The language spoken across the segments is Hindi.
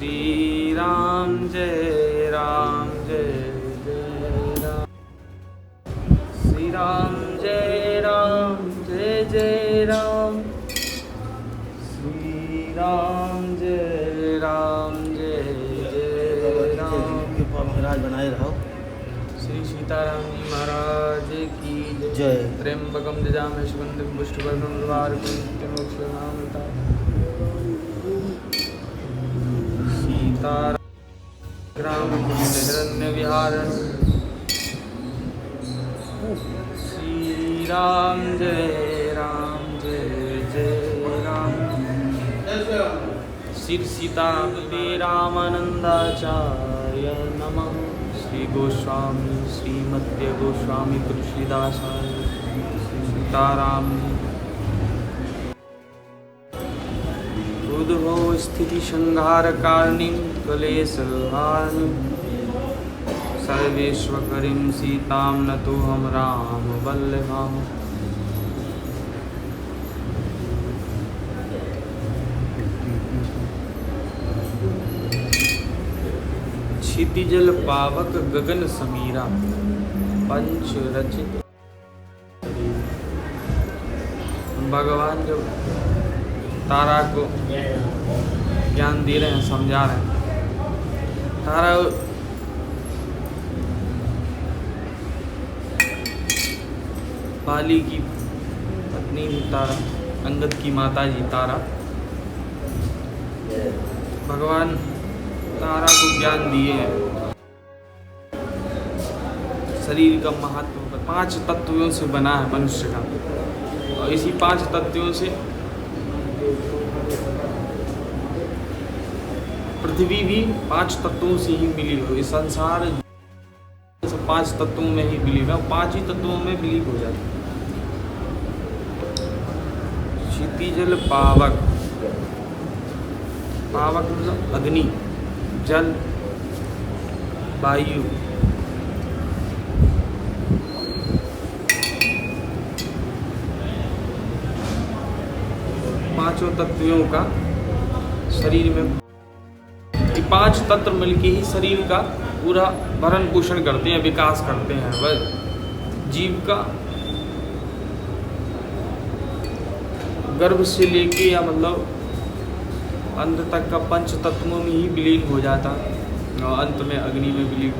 श्री राम जय राम जय जय राम। श्री राम जय जय राम। श्री राम जय जय राम। महाराज बनाए रहो। श्री सीताराम जी महाराज की जय। त्र्यंबकम जजामहे सुगंधिं पुष्टिवर्धनम् उर्वारुकम् मोक्षदायकम्। सीताराम हिरण्य विहारण। श्री राम जय जय राम। श्री सीताराम रामानंदाचार्य नमः। श्री गोस्वामी श्रीमद्य गोस्वामी तुलसीदासाय सीताराम। उद्भव स्थिति संहार कारणीं क्लेशहारिणीं सर्वेश्वरीं सीतां नतोऽहं राम वल्लभाम्। क्षितिजल पावक गगन समीरा पंच रचित। भगवान जब तारा को ज्ञान दे रहे हैं, समझा रहे हैं। तारा बाली की पत्नी तारा, अंगद की माता जी तारा, भगवान तारा को ज्ञान दिए हैं। शरीर का महत्व 5 तत्वों से बना है मनुष्य का, और इसी 5 तत्वों से पृथ्वी भी 5 तत्वों से ही मिली हो। इस संसार 5 तत्वों में ही मिलेगा, 5 ही तत्वों में विलीन हो जाता है। क्षितिजल पावक, पावक मतलब अग्नि, जल, वायु, पांचों तत्वों का शरीर में, 5 तत्व मिलके ही शरीर का पूरा भरण पोषण करते हैं, विकास करते हैं। वह जीव का गर्भ से लेके या मतलब अंत तक का 5 तत्वों में ही विलीन हो जाता है, और अंत में अग्नि में विलीन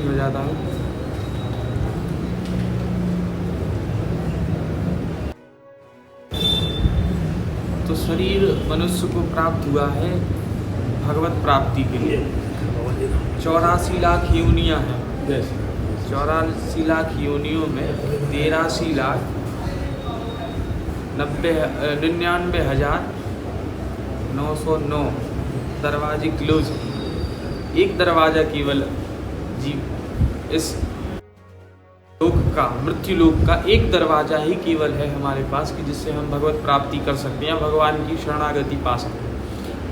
हो जाता है। तो शरीर मनुष्य को प्राप्त हुआ है भगवत प्राप्ति के लिए। 84 लाख योनियाँ हैं। 84 लाख योनियों में 83 लाख 99,909 दरवाजे क्लोज। एक दरवाज़ा केवल जीव इस लोक का, मृत्यु लोक का एक दरवाज़ा ही केवल है हमारे पास, कि जिससे हम भगवत प्राप्ति कर सकते हैं, भगवान की शरणागति पा सकते हैं।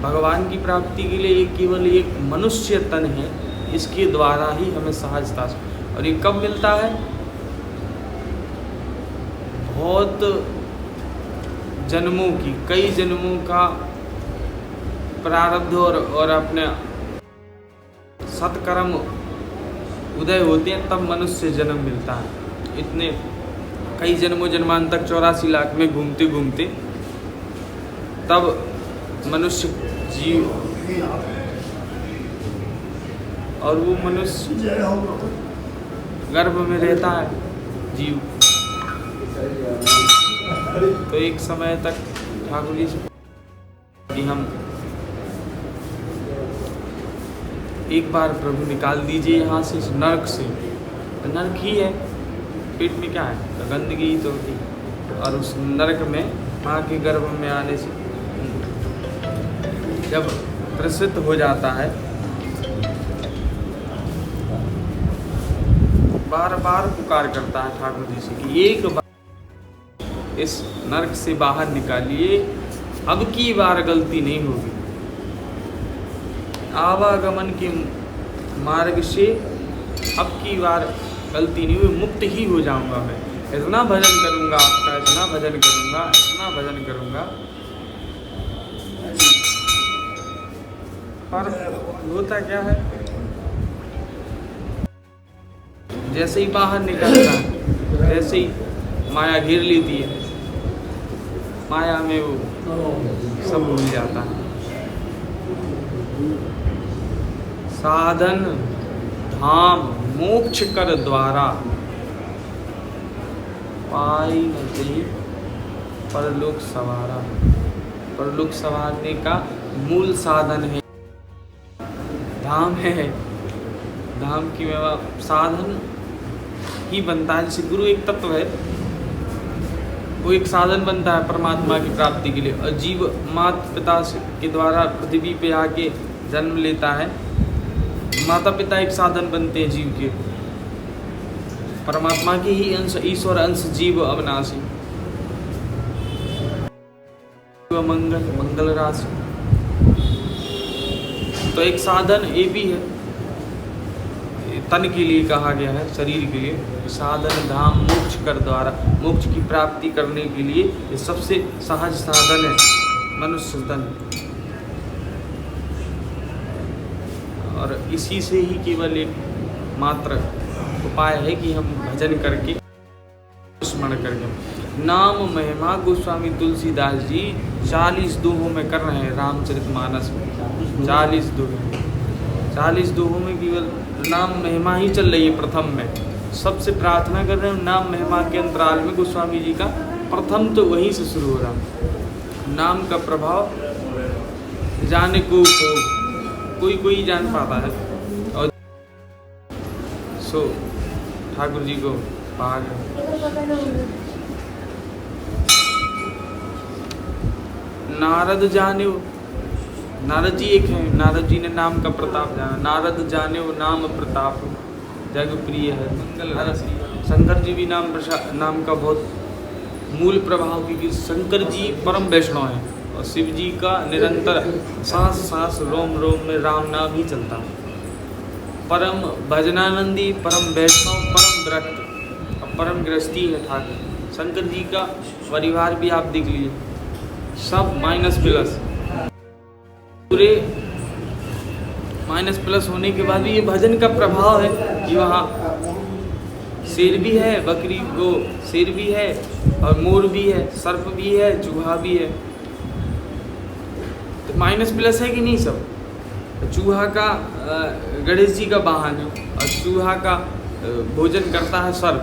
भगवान की प्राप्ति के लिए केवल एक मनुष्य तन है, इसके द्वारा ही हमें सहजता से। और ये कब मिलता है? बहुत जन्मों की, कई जन्मों का प्रारब्ध और अपने सत्कर्म उदय होते हैं, तब मनुष्य जन्म मिलता है। इतने कई जन्मांतर 84 लाख में घूमते घूमते तब मनुष्य जीव, और वो मनुष्य गर्भ में रहता है जीव। तो एक समय तक ठाकुर जी से कि हम एक बार प्रभु निकाल दीजिए यहाँ से, इस नरक से। तो नरक ही है, पेट में क्या है? तो गंदगी तो होती है। और उस नरक में माँ के गर्भ में आने से जब प्रसिद्ध हो जाता है, बार बार पुकार करता है ठाकुर जी से कि एक बार इस नरक से बाहर निकालिए, अब की बार गलती नहीं होगी। आवागमन के मार्ग से अब की बार गलती नहीं हुई, मुक्त ही हो जाऊंगा मैं। इतना भजन करूंगा आपका, इतना भजन करूंगा, इतना भजन करूंगा पर होता क्या है, जैसे ही बाहर निकलता है वैसे ही माया घेर लेती है, माया में वो सब भूल जाता है। साधन धाम मोक्ष कर द्वारा, पाई न दे परलोक सवारा। परलोक सवारने का मूल साधन है धाम है। धाम की साधन ही बनता है। जैसे गुरु एक तत्व है, वो एक साधन बनता है परमात्मा की प्राप्ति के लिए, और जीव माता पिता के द्वारा पृथ्वी पे आके जन्म लेता है। माता पिता एक साधन बनते हैं जीव के, परमात्मा के ही अंश, ईश्वर अंश जीव अविनाशी, मंगल मंगल राशि। तो एक साधन ये भी है, तन के लिए कहा गया है, शरीर के लिए। साधन धाम मोक्ष कर द्वारा, मोक्ष की प्राप्ति करने के लिए ये सबसे सहज साधन है मनुष्य तन, और इसी से ही केवल एक मात्र उपाय है कि हम भजन करके स्मरण करके। नाम महिमा गोस्वामी तुलसीदास जी 40 दोहों में कर रहे हैं रामचरितमानस में। 40 दोहों में केवल नाम महिमा ही चल रही है। प्रथम में सबसे प्रार्थना कर रहे हैं, नाम महिमा के अंतराल में गोस्वामी जी का प्रथम तो वहीं से शुरू हो रहा। नाम का प्रभाव जाने को कोई जान पाता है, और सो ठाकुर जी को पाग। नारद जाने, नारद जी एक हैं, नारद जी ने नाम का प्रताप जाना। नारद जाने वो नाम प्रताप जग प्रिय है मंगल राशि। शंकर जी भी नाम का बहुत मूल प्रभाव, क्योंकि शंकर जी परम वैष्णव हैं, और शिव जी का निरंतर सांस सांस रोम रोम में राम नाम ही चलता है। परम भजनानंदी, परम वैष्णव, परम विरक्त और परम गृहस्थी है ठाकुर। शंकर जी का परिवार भी आप देख लीजिए, सब माइनस प्लस, पूरे माइनस प्लस होने के बाद भी ये भजन का प्रभाव है कि वहाँ शेर भी है, बकरी वो शेर भी है, और मोर भी है, सर्प भी है, चूहा भी है। तो माइनस प्लस है कि नहीं सब। चूहा का गणेश जी का वाहन है, और चूहा का भोजन करता है सर्प,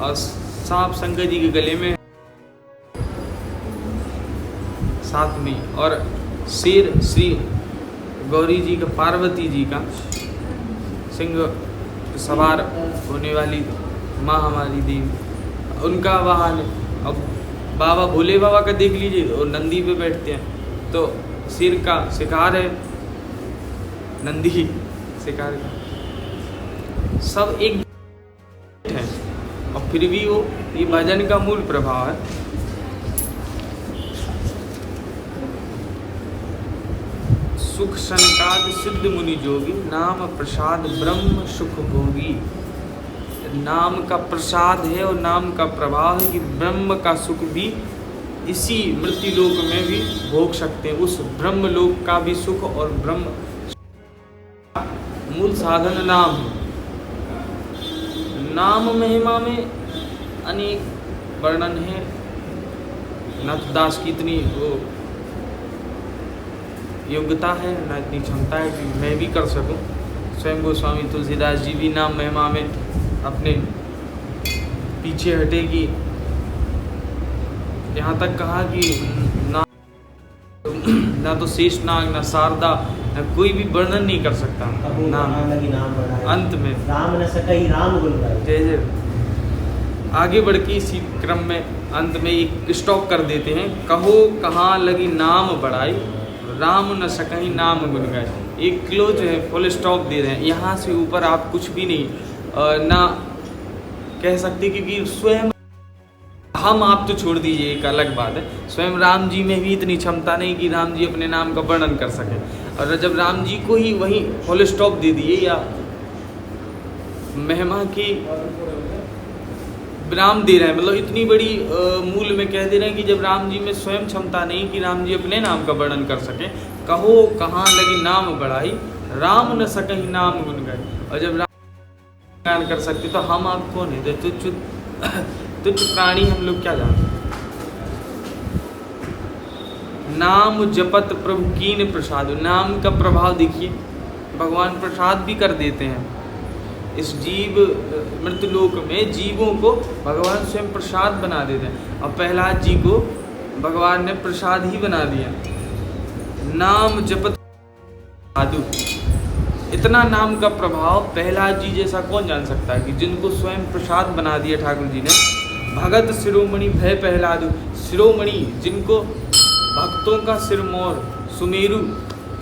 और सांप शंकर जी के गले में साथ में, और शेर श्री गौरी जी का, पार्वती जी का सिंह सवार होने वाली माँ हमारी देवी, उनका वाहन है। अब बाबा भोले बाबा का देख लीजिए, और नंदी पे बैठते हैं, तो शेर का शिकार है, नंदी शिकार का, सब एक है। और फिर भी वो ये भजन का मूल प्रभाव है। सुख संकाद सिद्ध मुनि जोगी, नाम प्रसाद ब्रह्म सुख भोगी। नाम का प्रसाद है और नाम का प्रभाव है कि ब्रह्म का सुख भी इसी मृत्यु लोक में भी भोग सकते हैं। उस ब्रह्म लोक का भी सुख, और ब्रह्म मूल साधन नाम है। नाम महिमा में अनेक वर्णन है। नाथदास की इतनी वो योग्यता है, ना इतनी क्षमता है कि मैं भी कर सकूं। स्वयं गोस्वामी तुलसीदास जी भी नाम महिमा में अपने पीछे हटे कि यहाँ तक कहा कि ना तो शेषनाग, ना शारदा, ना कोई भी वर्णन नहीं कर सकता नाम अंत में। राम न सकई राम गुण गाए। जय जय। आगे बढ़ के इसी क्रम में अंत में एक स्टॉप कर देते हैं। कहो कहाँ लगी नाम बढ़ाई, राम न सकहीं नाम गुण गाए। एक क्लोज है, फुल स्टॉप दे रहे हैं। यहाँ से ऊपर आप कुछ भी नहीं ना कह सकते, क्योंकि स्वयं हम आप तो छोड़ दीजिए, एक अलग बात है। स्वयं राम जी में भी इतनी क्षमता नहीं कि राम जी अपने नाम का वर्णन कर सकें, और जब राम जी को ही वहीं फुल स्टॉप दे दिए, या महिमा की विराम दे रहे हैं, मतलब इतनी बड़ी मूल में कह दे रहे हैं कि जब राम जी में स्वयं क्षमता नहीं कि राम जी अपने नाम का वर्णन कर सकें, कहो कहाँ लगी नाम बढ़ाई, राम न सकहि नाम गुण गाई। और जब राम गान कर सकते तो हम आप कौन है, तुच्छ प्राणी हम लोग क्या जानते। नाम जपत प्रभु कीन प्रसाद, नाम का प्रभाव देखिए, भगवान प्रसाद भी कर देते हैं। इस जीव मृत्युलोक में जीवों को भगवान स्वयं प्रसाद बना देते हैं, और प्रहलाद जी को भगवान ने प्रसाद ही बना दिया। नाम जपत साधु, इतना नाम का प्रभाव प्रहलाद जी जैसा कौन जान सकता है कि जिनको स्वयं प्रसाद बना दिया ठाकुर जी ने। भगत शिरोमणि भय प्रहलादु, शिरोमणि जिनको भक्तों का सिरमौर, सुमेरु,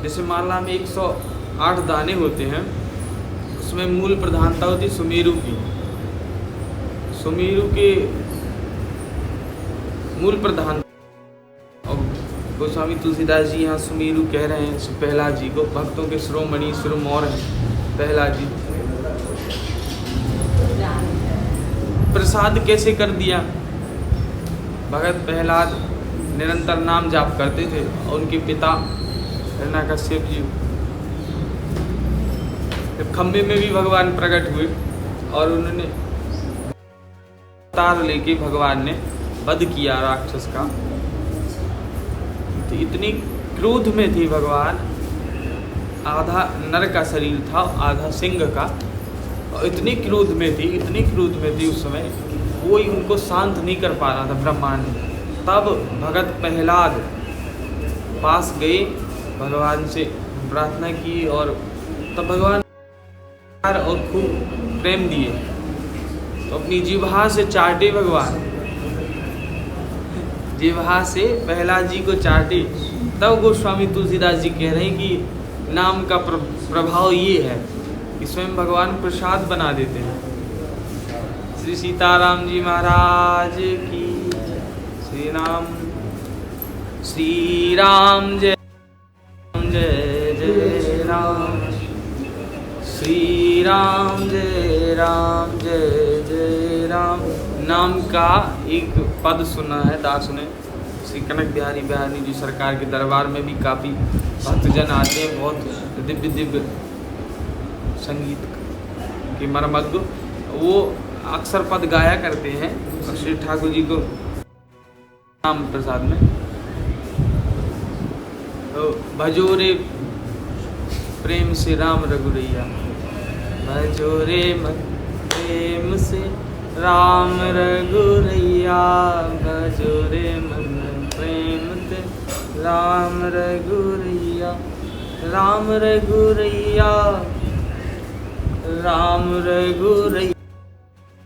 जैसे माला में 108 दाने होते हैं, उसमें मूल प्रधानता होती सुमेरु की। सुमेरु के मूल प्रधान, और गोस्वामी तुलसीदास जी यहाँ सुमेरु कह रहे हैं प्रहलाद जी को, भक्तों के शिरोमणि सिरमौर हैं प्रहलाद जी। प्रसाद कैसे कर दिया, भगत प्रहलाद निरंतर नाम जाप करते थे, और उनके पिता हिरण्यकश्यप जी खम्भे में भी भगवान प्रकट हुए, और उन्होंने तार लेके भगवान ने वध किया राक्षस का। तो इतनी क्रोध में थे भगवान, आधा नर का शरीर था आधा सिंह का, और इतनी क्रोध में थी उस समय, कोई उनको शांत नहीं कर पा रहा था ब्रह्मांड। तब भगत प्रहलाद पास गए, भगवान से प्रार्थना की, और तब भगवान और खूब प्रेम दिए, तो अपनी जिह्वा से चाटे भगवान, जिह्वा से प्रहलाद जी को चाटे। तब गोस्वामी तुलसीदास जी कह रहे हैं कि नाम का प्रभाव ये है कि स्वयं भगवान प्रसाद बना देते हैं। श्री सीताराम जी महाराज की, श्री राम जय जय जय राम, श्री राम जय जय राम। नाम का एक पद सुना है दास ने, श्री कनक बिहारी बिहारी जी सरकार के दरबार में भी काफ़ी भक्तजन आते हैं, बहुत दिव्य दिव्य संगीत के मर्मज्ञ, वो अक्सर पद गाया करते हैं, और श्री ठाकुर जी को नाम प्रसाद में तो भजोरे प्रेम से राम रघुरैया, भजोरे मन प्रेम से राम रघुरैया, भजोरे मन प्रेम से राम रघुरैया, राम रघुरैया, राम रघुरैया,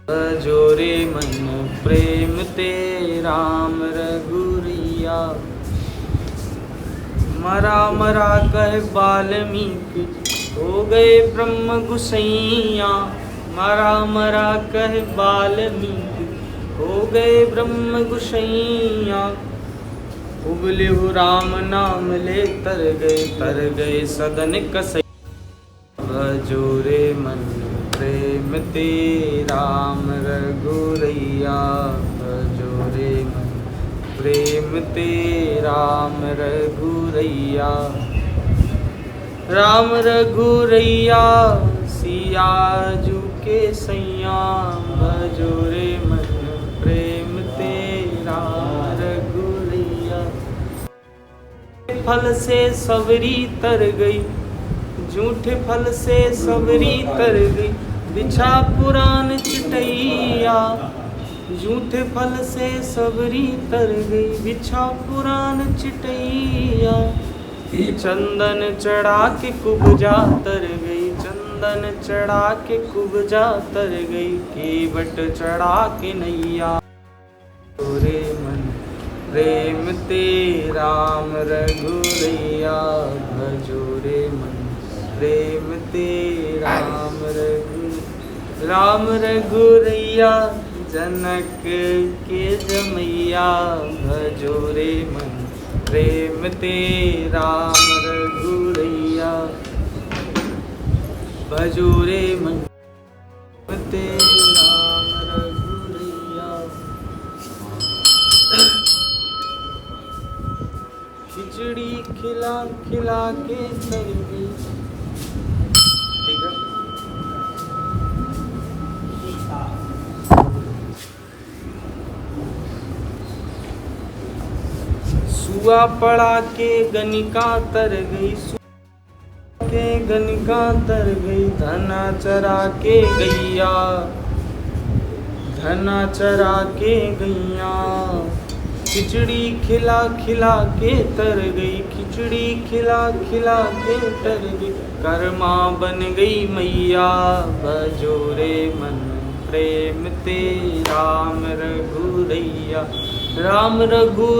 भजोरे मन प्रेम ते राम रघुरैया। मरा मरा कह वाल्मीकि हो गए ब्रह्म गुसैया, मरा मरा कह वाल्मीकि हो गए ब्रह्म गुसैया, उबले हो राम नाम ले तर गए सदन कसैया, भजोरे मन प्रेम ते राम रघुरैया, भजोरे मन प्रेम ते राम रघुरैया, राम रघुरैया सिया जू के सैया, भजोरे मन प्रेम ते राम रघुरैया। फल से सवरी तर गई, झूठे फल से सवरी तर गई, बिछा पुरान चिटैया, झूठे फल से सवरी तर गई, बिछा पुरान चिटैया, चंदन चढ़ा के कुबजा तर गई, चंदन चढ़ा के कुबजा तर गई, केवट चढ़ा के नैया, भजोरे मन प्रेम ते राम रघुरैया, भजोरे मन प्रेम ते राम रघुरैया, जनक के जमैया, भजोरे मन प्रेम ते राम रघुरैया, भजोरे मन ते राम रघुरैया। खिचड़ी खिला खिला के तर गई। ठीक है। सुआ पड़ा के गनिका तर गई, सुआ के गनिका तर गई, धना चरा के गैया, धना चरा के गैया। खिचड़ी खिला खिला के तर गई, खिचड़ी खिला खिला के तर गई, कर्मा बन गई मैया, बजोरे मन प्रेम ते राम रघुरैया, राम रघु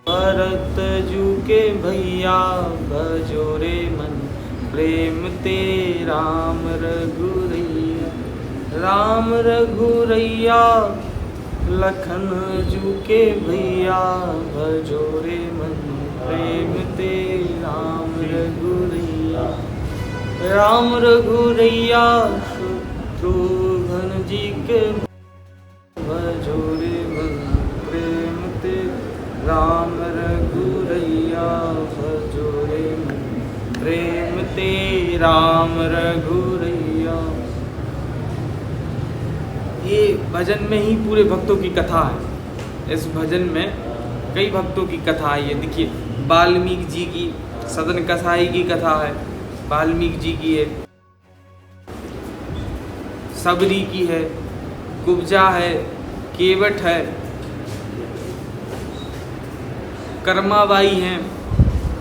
भरत जू के भैया, बजोरे मन प्रेम ते राम रघुरैया, राम रघुरैया, लखन जू के भैया, भजोरे मन प्रेम ते राम रघुरैया, राम रघुरैया, शत्रुघ्न जी के भजोरे मन प्रेम ते राम रघुरैया, भजोरे मन प्रेम ते राम रघुरैया। ये भजन में ही पूरे भक्तों की कथा है। इस भजन में कई भक्तों की कथा है। ये देखिए, वाल्मीकि जी की सदन कसाई की कथा है, वाल्मीकि जी की है, सबरी की है, कुब्जा है, केवट है, कर्माबाई हैं,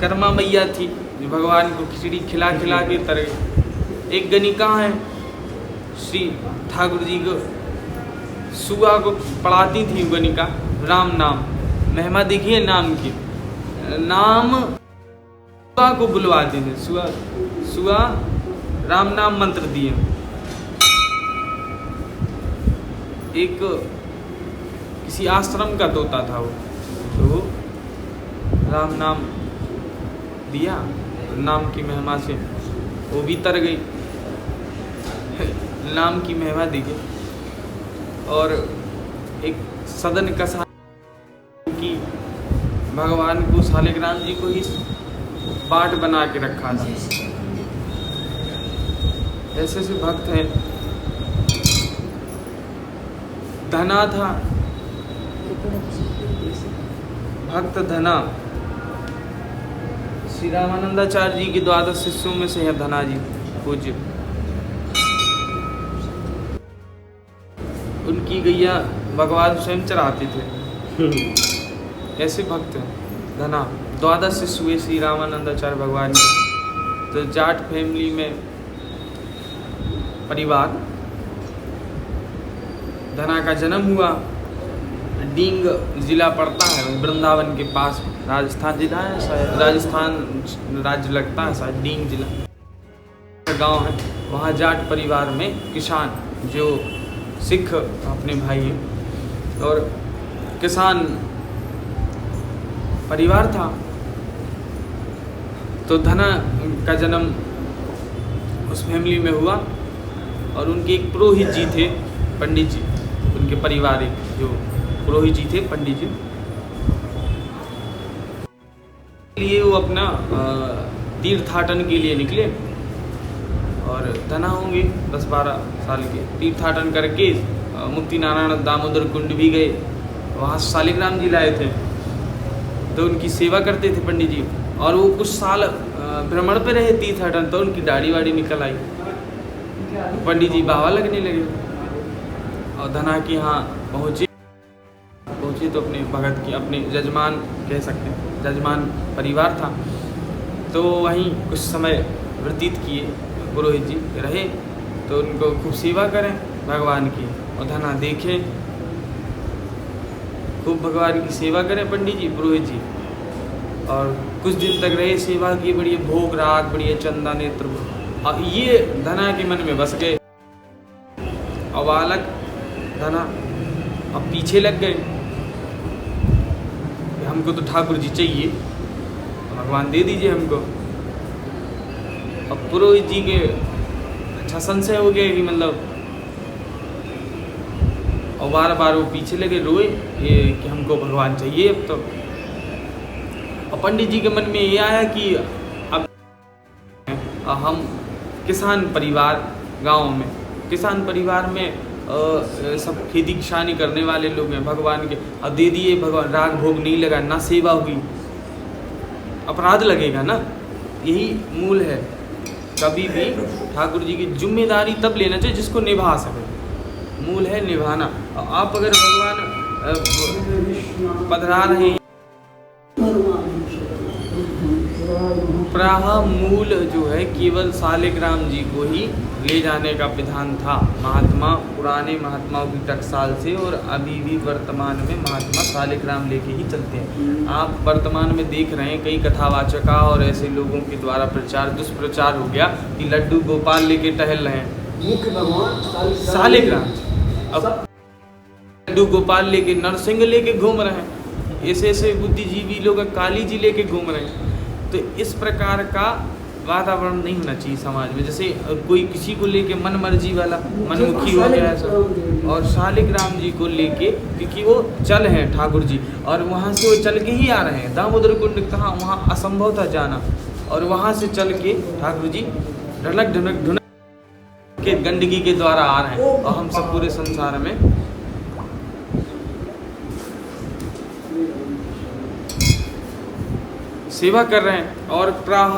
कर्मा मैया थी जो भगवान को खिचड़ी खिला खिला के तर गई। एक गणिका है, श्री ठाकुर जी को सुआ को पढ़ाती थी गणिका, राम नाम, महिमा देखिए नाम की, नाम सुआ को बुलवाते थे, सुआ सुआ राम नाम मंत्र दिए। एक किसी आश्रम का तोता था वो, तो राम नाम दिया, नाम की महिमा से वो भी तर गई, नाम की महिमा देखिए। और एक सदन कसा की भगवान को शालिग्राम जी को ही बाट बना के रखा था। ऐसे ऐसे भक्त हैं। धना था, भक्त धना, श्री रामानंदाचार्य जी के द्वादश शिष्यों में से है धना जी पूज्य। उनकी गैया भगवान स्वयं चराते थे। ऐसे भक्त हैं धना, द्वादश शिष्य हुए श्री रामानंदाचार्य भगवान के। तो जाट फैमिली में परिवार, धना का जन्म हुआ। डींग जिला पड़ता है वृंदावन के पास, राजस्थान जिला है शायद, राजस्थान राज्य लगता है शायद, डींग जिला गांव है। वहाँ जाट परिवार में किसान, जो सिख अपने भाई हैं, और किसान परिवार था। तो धना का जन्म उस फैमिली में हुआ। और उनके एक पुरोहित जी थे, पंडित जी, उनके पारिवारिक जो पुरोहित जी थे, पंडित जी, लिए वो अपना तीर्थाटन के लिए निकले। और धना होंगे 10-12 साल के, तीर्थाटन करके मुक्ति नारायण दामोदर कुंड भी गए, वहाँ शालिग्राम जी लाए थे। तो उनकी सेवा करते थे पंडित जी। और वो कुछ साल भ्रमण पे रहे तीर्थाटन, तो उनकी दाढ़ी वाड़ी निकल आई, पंडित जी बाबा लगने लगे। और धना के यहाँ पहुँचे तो अपने भगत की, अपने जजमान कह सकते हैं, जजमान परिवार था, तो वहीं कुछ समय व्यतीत किए। पुरोहित जी रहे तो उनको खूब सेवा करें भगवान की। और धना देखें, खूब भगवान की सेवा करें पंडित जी, पुरोहित जी। और कुछ दिन तक रहे, सेवा की, बढ़िया भोग राग, बढ़िया चंदा नेत्र। और ये धना के मन में बस गए। और बालक धना अब पीछे लग गए, हमको तो ठाकुर जी चाहिए, भगवान दे दीजिए हमको। अब पुरोहित जी के अच्छा संशय हो गया कि मतलब, और बार बार वो पीछे लगे, रोए ये कि हमको भगवान चाहिए अब तो। और पंडित जी के मन में ये आया कि अब हम किसान परिवार, गांव में किसान परिवार में सब खेती किसानी करने वाले लोग हैं भगवान के, अब दे दिए भगवान, राग भोग नहीं लगा, ना सेवा हुई, अपराध लगेगा ना। यही मूल है। कभी भी ठाकुर जी की जिम्मेदारी तब लेना चाहिए जिसको निभा सके, मूल है निभाना। आप अगर भगवान पधरा रहे हैं, प्राह मूल जो है केवल शालिग्राम जी को ही ले जाने का विधान था। महात्मा पुराने महात्माओं की टकसाल से और अभी भी वर्तमान में महात्मा शालिग्राम लेके ही चलते हैं। आप वर्तमान में देख रहे हैं कई कथावाचका और ऐसे लोगों के द्वारा प्रचार दुष्प्रचार हो गया कि लड्डू गोपाल लेके टहल रहे हैं, मुख्य भगवान शालिग्राम। अब लड्डू गोपाल लेके नरसिंह लेके घूम रहे हैं, ऐसे ऐसे बुद्धिजीवी लोग काली जी लेके घूम रहे हैं। तो इस प्रकार का वातावरण नहीं होना चाहिए समाज में। जैसे कोई किसी को लेके मन मर्जी वाला मनमुखी हो गया ऐसा, और शालिग्राम जी को लेके क्योंकि वो चल हैं ठाकुर जी, और वहाँ से वो चल के ही आ रहे हैं। दामोदर कुंड कहाँ, वहाँ असंभव था जाना, और वहाँ से चल के ठाकुर जी ढलक ढनक ढुनक के गंदगी के द्वारा आ रहे हैं, और हम सब पूरे संसार में सेवा कर रहे हैं। और प्राह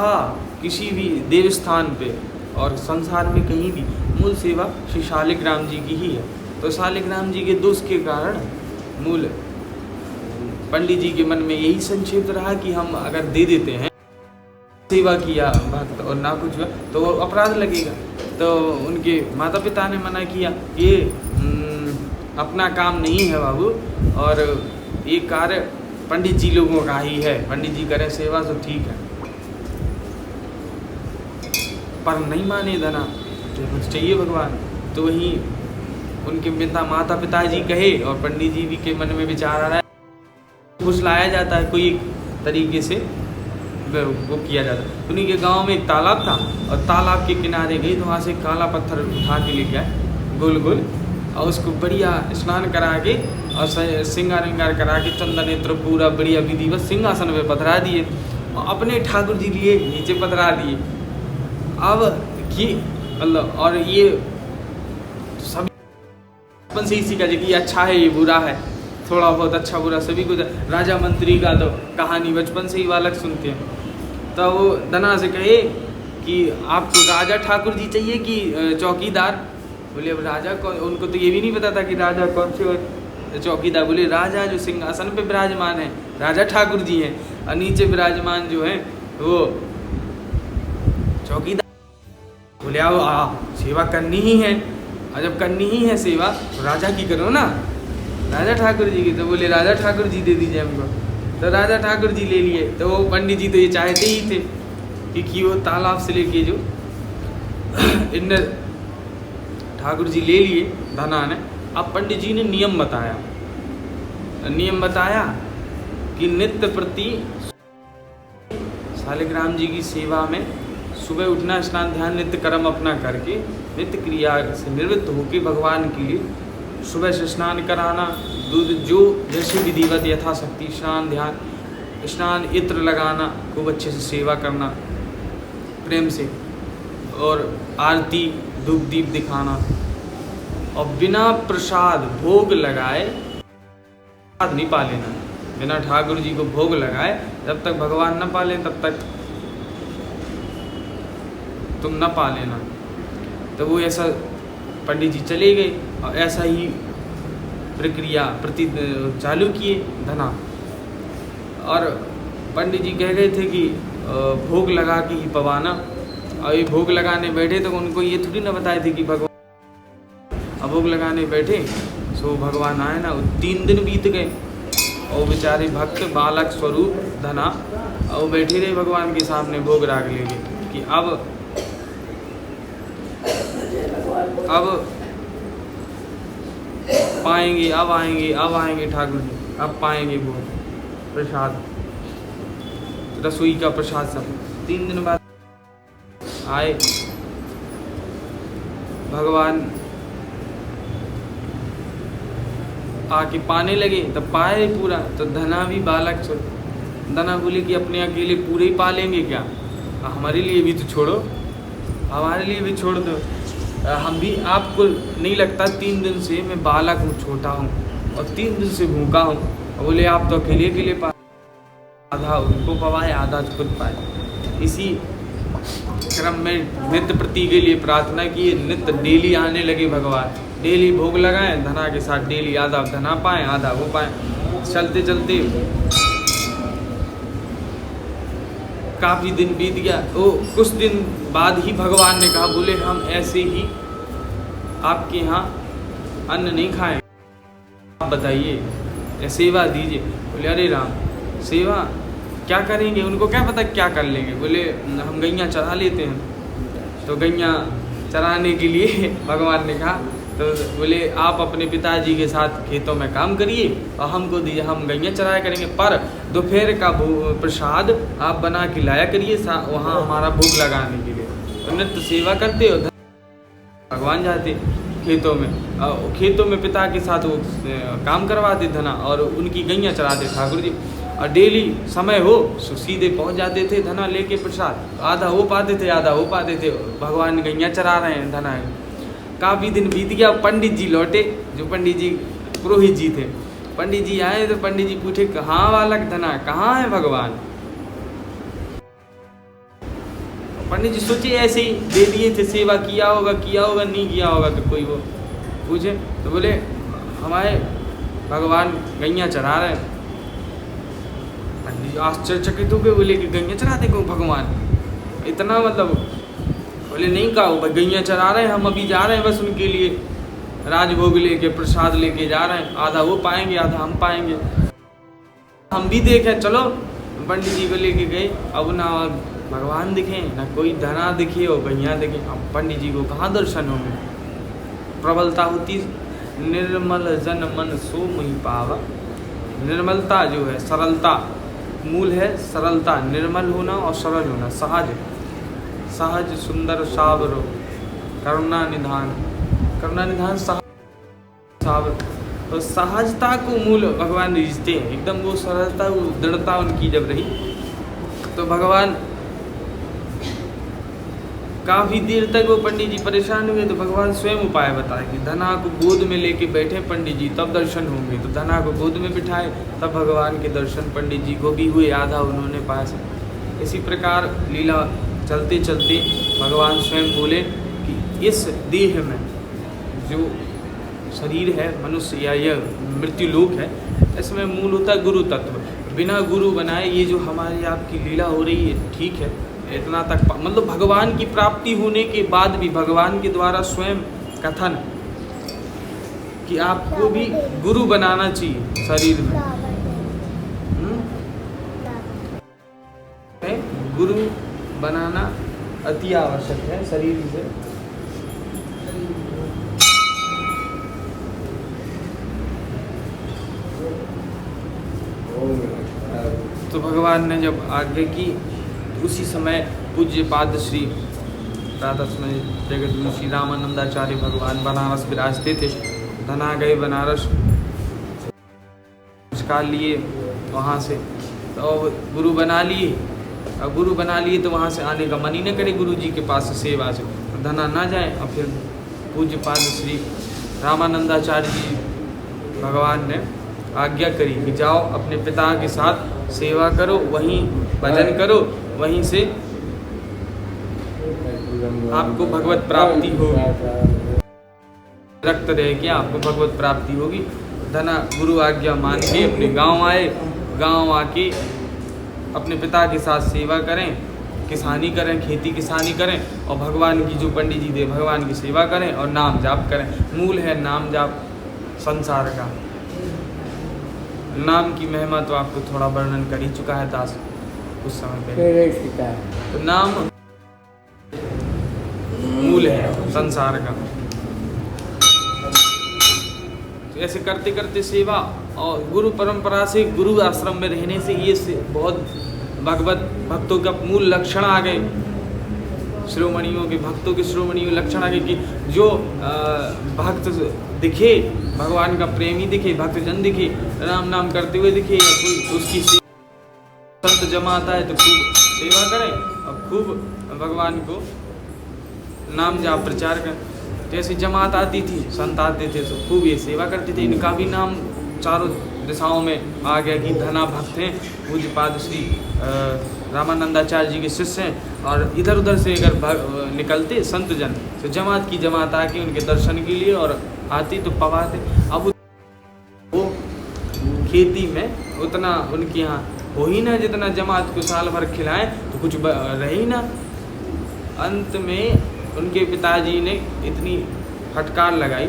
किसी भी देव स्थान पे और संसार में कहीं भी मूल सेवा श्री शालिग्राम जी की ही है। तो शालिग्राम जी के दोष के कारण मूल पंडित जी के मन में यही संक्षेप रहा कि हम अगर दे देते हैं, सेवा किया भक्त और ना कुछ हुआ तो अपराध लगेगा। तो उनके माता पिता ने मना किया, ये अपना काम नहीं है बाबू, और ये कार्य पंडित जी लोगों का ही है, पंडित जी करें सेवा तो ठीक है। पर नहीं माने धना, जो कुछ चाहिए भगवान। तो वही उनके पिता माता पिताजी कहे और पंडित जी भी के मन में विचार आ रहा है, कुछ लाया जाता है कोई तरीके से वो किया जाता है। उन्हीं के गांव में एक तालाब था, और तालाब के किनारे गई तो वहाँ से काला पत्थर उठा के लेके आए गोल गोल, और उसको बढ़िया स्नान करा के और श्रृंगार विंगार करा के चंदन नेत्र पूरा बढ़िया विधिवत सिंहासन पे पधरा दिए, और अपने ठाकुर जी लिए नीचे पधरा दिए। अब कि अल्लाह, और ये सभी बचपन से ही सीखा जाए कि ये अच्छा है ये बुरा है, थोड़ा बहुत अच्छा बुरा सभी को। राजा मंत्री का तो कहानी बचपन से ही बालक सुनते हैं। तो वो धना से कहे कि आपको राजा ठाकुर जी चाहिए कि चौकीदार? बोले अब राजा कौन, उनको तो ये भी नहीं पता था कि राजा कौन से चौकीदार। बोले राजा जो सिंहासन पे विराजमान है राजा ठाकुर जी हैं, और नीचे विराजमान जो है वो चौकीदार। बोले आओ सेवा करनी ही है, और जब करनी ही है सेवा तो राजा की करो ना, राजा ठाकुर जी की। तो बोले राजा ठाकुर जी दे दीजिए हमको। तो राजा ठाकुर जी ले लिए। तो वो पंडित जी तो ये चाहते ही थे क्योंकि वो तालाब से लेके जो इन ठाकुर जी ले लिए धना ने। अब पंडित जी ने नियम बताया कि नित्य प्रति शालिग्राम जी की सेवा में सुबह उठना, स्नान ध्यान नित्य कर्म अपना करके नित्य क्रिया से निवृत्त होकर भगवान के लिए सुबह से स्नान कराना, दूध जो जैसे विधिवत यथाशक्ति स्नान ध्यान, स्नान इत्र लगाना, खूब अच्छे से सेवा करना प्रेम से, और आरती धूप दीप दिखाना, और बिना प्रसाद भोग लगाए प्रसाद नहीं पा लेना। बिना ठाकुर जी को भोग लगाए जब तक भगवान न पाले तब तक तुम न पा लेना। तो वो ऐसा पंडित जी चले गए और ऐसा ही प्रक्रिया चालू किए धना। और पंडित जी कह गए थे कि भोग लगा के ही पवाना। और ये भोग लगाने बैठे तो उनको ये थोड़ी ना बताए थे कि भगवान, अब भोग लगाने बैठे सो भगवान आए ना। 3 दिन बीत गए और बेचारे भक्त बालक स्वरूप धना और बैठे रहे भगवान के सामने भोग राग लेके कि अब पाएंगे, अब आएंगे ठाकुर जी, अब पाएंगे भोग प्रसाद, रसोई का प्रसाद सब। 3 दिन बाद आए भगवान, आके पाने लगे तब पाए पूरा। तो धना भी बालक धना बोले कि अपने अकेले पूरे ही पालेंगे क्या, हमारे लिए भी तो छोड़ो, हमारे लिए भी छोड़ दो। हम भी, आपको नहीं लगता 3 दिन से मैं बालक हूँ, छोटा हूँ और 3 दिन से भूखा हूँ। बोले आप तो अकेले अकेले पाए, आधा उनको पवाए आधा खुद पाए। इसी क्रम में नित्य प्रति के लिए प्रार्थना की, नित्य डेली आने लगे भगवान, डेली भोग लगाएं धना के साथ, डेली आधा धना पाएँ आधा वो पाएँ। चलते चलते काफ़ी दिन बीत गया। वो कुछ दिन बाद ही भगवान ने कहा, बोले हम ऐसे ही आपके यहाँ अन्न नहीं खाएं, आप बताइए सेवा दीजिए। बोले अरे राम, सेवा क्या करेंगे, उनको क्या पता क्या कर लेंगे। बोले हम गैया चरा लेते हैं। तो गैया चराने के लिए भगवान ने कहा, तो बोले आप अपने पिताजी के साथ खेतों में काम करिए और हमको दीजिए, हम गैया चराया करेंगे, पर दोपहर का प्रसाद आप बना के लाया करिए वहाँ हमारा भोग लगाने के लिए। तो नित्य सेवा करते हो, भगवान जाते खेतों में, खेतों में पिता के साथ वो काम करवाते धना और उनकी गैया चराते ठाकुर जी। और डेली समय हो तो सीधे पहुंच जाते थे धना लेके प्रसाद, आधा वो पाते थे आधा वो पाते थे, भगवान गैया चरा रहे हैं धना। काफ़ी दिन बीत गया, पंडित जी लौटे, जो पंडित जी पुरोहित जी थे। पंडित जी आए तो पंडित जी पूछे, कहाँ बालक धना, कहाँ है भगवान। पंडित जी सोचे ऐसे ही दे दिए थे, सेवा किया होगा नहीं किया होगा, तो कोई वो पूछे तो बोले हमारे भगवान गैया चरा रहे हैं। पंडित जी आश्चर्यचकित हो गए, बोले कि गैया चराते को भगवान, इतना मतलब। बोले नहीं कहा, गैया चरा रहे हैं, हम अभी जा रहे हैं बस उनके लिए राजभोग लेके प्रसाद लेके जा रहे हैं, आधा वो पाएंगे आधा हम पाएंगे, हम भी देखें चलो। पंडित जी को लेके गए, अब ना भगवान दिखे ना कोई धना दिखे और गैया दिखे। अब पंडित जी को कहाँ दर्शन होंगे, प्रबलता होती, निर्मल जन मन सो मोहि पावा। निर्मलता जो है, सरलता मूल है, सरलता, निर्मल होना और सरल होना, सहज सुंदर सावरो करुणा निधान सावर। तो सहजता को मूल भगवान रिझते हैं एकदम, वो सरलता वो दृढ़ता उनकी जब रही तो भगवान काफ़ी देर तक वो पंडित जी परेशान हुए। तो भगवान स्वयं उपाय बताए कि धना को गोद में लेके बैठे पंडित जी, तब दर्शन होंगे। तो धना को गोद में बिठाए, तब भगवान के दर्शन पंडित जी को भी हुए, आधा उन्होंने पाया। इसी प्रकार लीला चलते चलते भगवान स्वयं बोले कि इस देह में जो शरीर है मनुष्य या यह मृत्यु लोक है, इसमें मूल होता है गुरु तत्व। बिना गुरु बनाए ये जो हमारी आपकी लीला हो रही है, ठीक है, इतना तक मतलब भगवान की प्राप्ति होने के बाद भी भगवान के द्वारा स्वयं कथन कि आपको भी गुरु बनाना चाहिए शरीर में। गुरु बनाना अति आवश्यक है शरीर से। तो भगवान ने जब आज्ञा की, उसी समय पूज्य पाद श्री प्रातः समय जगतगुरु श्री रामानंदाचार्य भगवान बनारस विराजते थे। धना गए बनारस, नमस्कार लिए वहाँ से, तो गुरु बना लिए। अब गुरु बना लिए तो वहाँ से आने का मन ही न करे गुरु जी के पास सेवा से, तो धना ना जाए। और फिर पूज्य पाद श्री रामानंदाचार्य जी भगवान ने आज्ञा करी कि जाओ अपने पिता के साथ सेवा करो, वहीं भजन करो, वहीं से आपको भगवत प्राप्ति होगी, रक्त रह के आपको भगवत प्राप्ति होगी। धना गुरु आज्ञा मान के अपने गांव आए, गांव आके अपने पिता के साथ सेवा करें, किसानी करें, खेती किसानी करें और भगवान की जो पंडित जी दे भगवान की सेवा करें और नाम जाप करें। मूल है नाम जाप संसार का। नाम की महिमा तो आपको थोड़ा वर्णन कर ही चुका है दास उस समय पहले। तो नाम मूल है संसार का। तो ऐसे करते करते सेवा और गुरु परंपरा से, गुरु आश्रम में रहने से ये से बहुत भक्तों का मूल लक्षण आ गए, शिरोमणियों के भक्तों के शिरोमणियों लक्षण आ गए कि जो भक्त दिखे, भगवान का प्रेमी दिखे, भक्तजन दिखे, राम नाम करते हुए दिखे या कोई उसकी संत जमात आए तो खूब सेवा करें और खूब भगवान को नाम जाप प्रचार करें। जैसे जमात आती थी, संत आते थे तो खूब ये सेवा करते थे। इनका भी नाम चारों दिशाओं में आ गया कि धना भक्त हैं, पूज्यपाद श्री रामानंदाचार्य जी के शिष्य हैं। और इधर उधर से अगर निकलते संत जन तो जमात की जमात आके उनके दर्शन के लिए और आती तो पवाते। अब वो खेती में उतना उनके यहाँ हो ही ना जितना जमात को साल भर खिलाएं तो कुछ रहे ही ना। अंत में उनके पिताजी ने इतनी फटकार लगाई,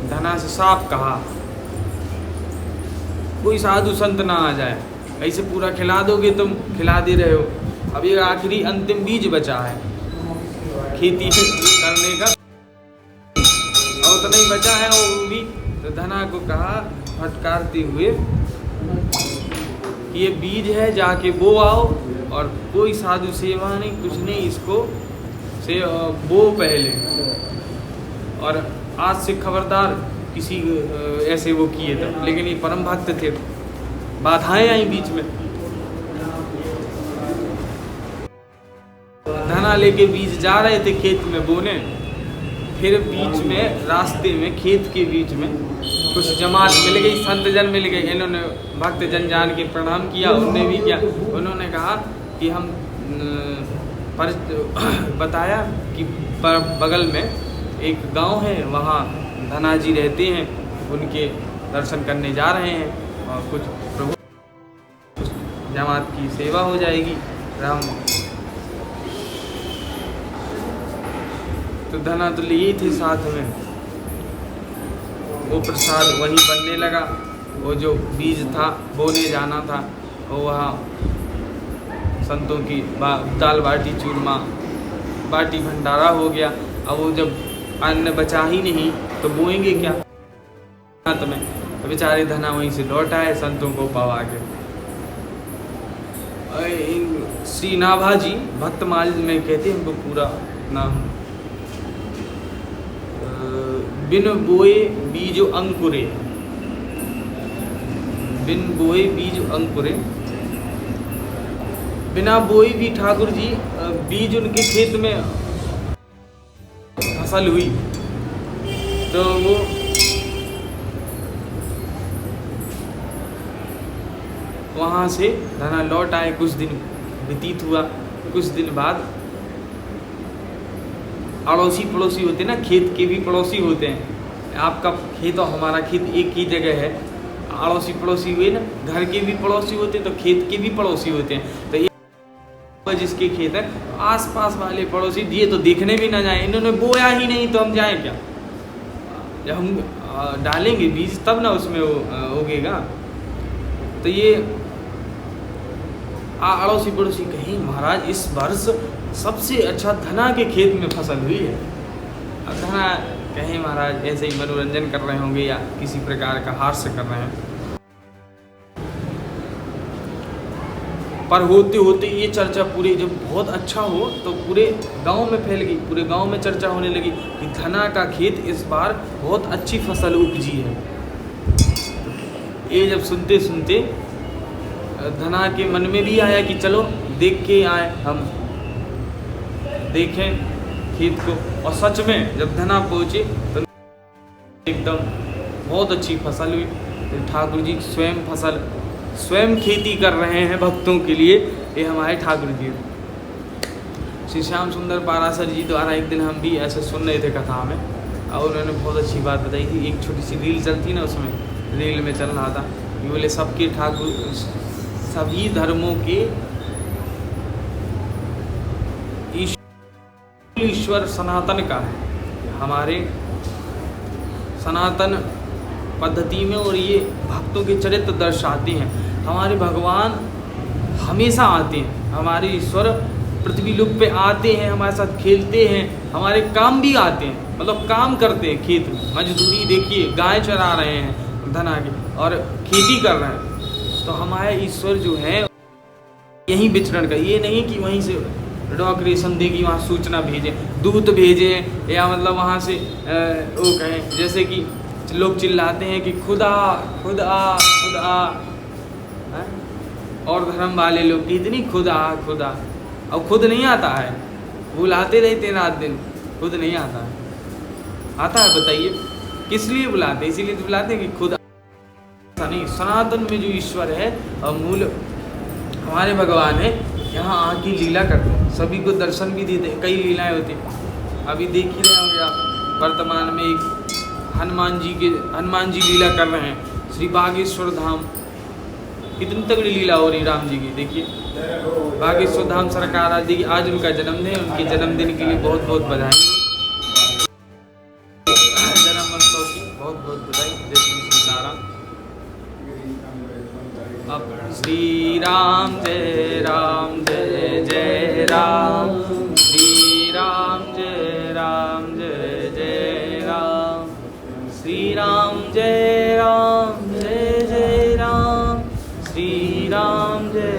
धना से साफ कहा कोई साधु संत ना आ जाए, ऐसे पूरा खिला दोगे तुम, खिला दे रहे हो। अब ये आखिरी अंतिम बीज बचा है खेती करने का, और उतना ही बचा है वो भी। तो धना को कहा फटकारते हुए कि ये बीज है, जाके बो आओ, और कोई साधु सेवा नहीं कुछ नहीं, इसको से बो पहले। और आज से खबरदार किसी ऐसे वो किए थे, लेकिन ये परम भक्त थे, बाधाएं आई बीच में। धना लेके बीज जा रहे थे खेत में बोने, फिर बीच में रास्ते में खेत के बीच में कुछ जमात मिल गई, संत जन मिल गए। इन्होंने भक्त जन जान के प्रणाम किया, उनने भी किया। उन्होंने कहा कि हम बताया कि बगल में एक गांव है, वहाँ धना जी रहते हैं, उनके दर्शन करने जा रहे हैं और कुछ प्रभु जमात की सेवा हो जाएगी। राम तो धना तो लिए थे साथ में, वो प्रसाद वहीं बनने लगा। वो जो बीज था बोने जाना था, वो वहाँ संतों की दाल बाटी चूरमा बाटी भंडारा हो गया। अब वो जब अन्न बचा ही नहीं तो बोएंगे क्या में, तो बेचारे धना वहीं से लौट आए संतों को पवा के। श्री नाभाजी भक्तमाल में कहते हैं उनको पूरा नाम, बिन बोए बीज अंकुरे, बिन बोए बीज अंकुरे। बिना बोए भी ठाकुर जी बीज उनके खेत में फसल हुई, तो वो वहाँ से धना लौट आए। कुछ दिन व्यतीत हुआ, कुछ दिन बाद अड़ोसी पड़ोसी होते हैं ना, खेत के भी पड़ोसी होते हैं। आपका खेत और हमारा खेत एक ही जगह है, अड़ोसी पड़ोसी हुए ना, घर के भी पड़ोसी होते हैं तो खेत के भी पड़ोसी होते हैं। तो जिसके खेत है आसपास वाले पड़ोसी ये तो देखने भी ना जाए, इन्होंने बोया ही नहीं तो हम जाएं क्या। जब हम डालेंगे बीज तब ना उसमें उगेगा। तो ये अड़ोसी पड़ोसी कहीं महाराज इस वर्ष सबसे अच्छा धना के खेत में फसल हुई है। अब धना कहीं महाराज ऐसे ही मनोरंजन कर रहे होंगे या किसी प्रकार का हास्य कर रहे हैं, पर होते होते ये चर्चा पूरे जब बहुत अच्छा हो तो पूरे गांव में फैल गई। पूरे गांव में चर्चा होने लगी कि धना का खेत इस बार बहुत अच्छी फसल उपजी है। ये जब सुनते सुनते धना के मन में भी आया कि चलो देख के आए, हम देखें खेत को। और सच में जब धना पहुँचे तो एकदम बहुत अच्छी फसल हुई। तो ठाकुर जी स्वयं खेती कर रहे हैं भक्तों के लिए। ये हमारे ठाकुर जी श्री श्याम सुंदर पाराशर जी द्वारा एक दिन हम भी ऐसे सुन रहे थे कथा में, और उन्होंने बहुत अच्छी बात बताई थी। एक छोटी सी रील चलती ना, उसमें रील में चल रहा था कि बोले सबके ठाकुर सभी धर्मों के ईश्वर सनातन का है, हमारे सनातन पद्धति में। और ये भक्तों के चरित्र दर्शाते हैं। हमारे भगवान हमेशा आते हैं, हमारे ईश्वर पृथ्वी लोक पे आते हैं, हमारे साथ खेलते हैं, हमारे काम भी आते हैं, मतलब काम करते हैं खेत में। मजदूरी देखिए, गाय चरा रहे हैं धना की और खेती कर रहे हैं। तो हमारे ईश्वर जो है यहीं विचरण कर, ये नहीं कि वहीं से डॉक्रेशन देगी, वहाँ सूचना भेजें, दूत भेजें, या मतलब वहाँ से वो कहें जैसे कि लोग चिल्लाते हैं कि खुदा खुदा खुदा, और और धर्म वाले लोग इतनी खुदा खुदा, अब खुद नहीं आता है, बुलाते रहते रात दिन, खुद नहीं आता है। आता है बताइए, किस लिए बुलाते हैं? इसीलिए तो बुलाते हैं कि खुद ऐसा नहीं। सनातन में जो ईश्वर है और मूल हमारे भगवान है, यहाँ आके लीला करते हैं, सभी को दर्शन भी देते हैं, कई लीलाएं होती हैं। अभी देख ही रहे होंगे आप, वर्तमान में एक हनुमान जी लीला कर रहे हैं, श्री बागेश्वर धाम, कितनी तगड़ी लीला हो रही राम जी की। देखिए बागेश्वर धाम सरकार आज देखिए, आज उनका जन्मदिन है, उनके जन्मदिन के लिए बहुत बहुत बधाई, जन्मोत्सव की बहुत बहुत बधाई। जय श्री सीताराम। अब श्री राम जय राम जय जय राम, श्री राम जय राम जय जय राम, श्री राम जय राम जय जय राम, श्री राम जय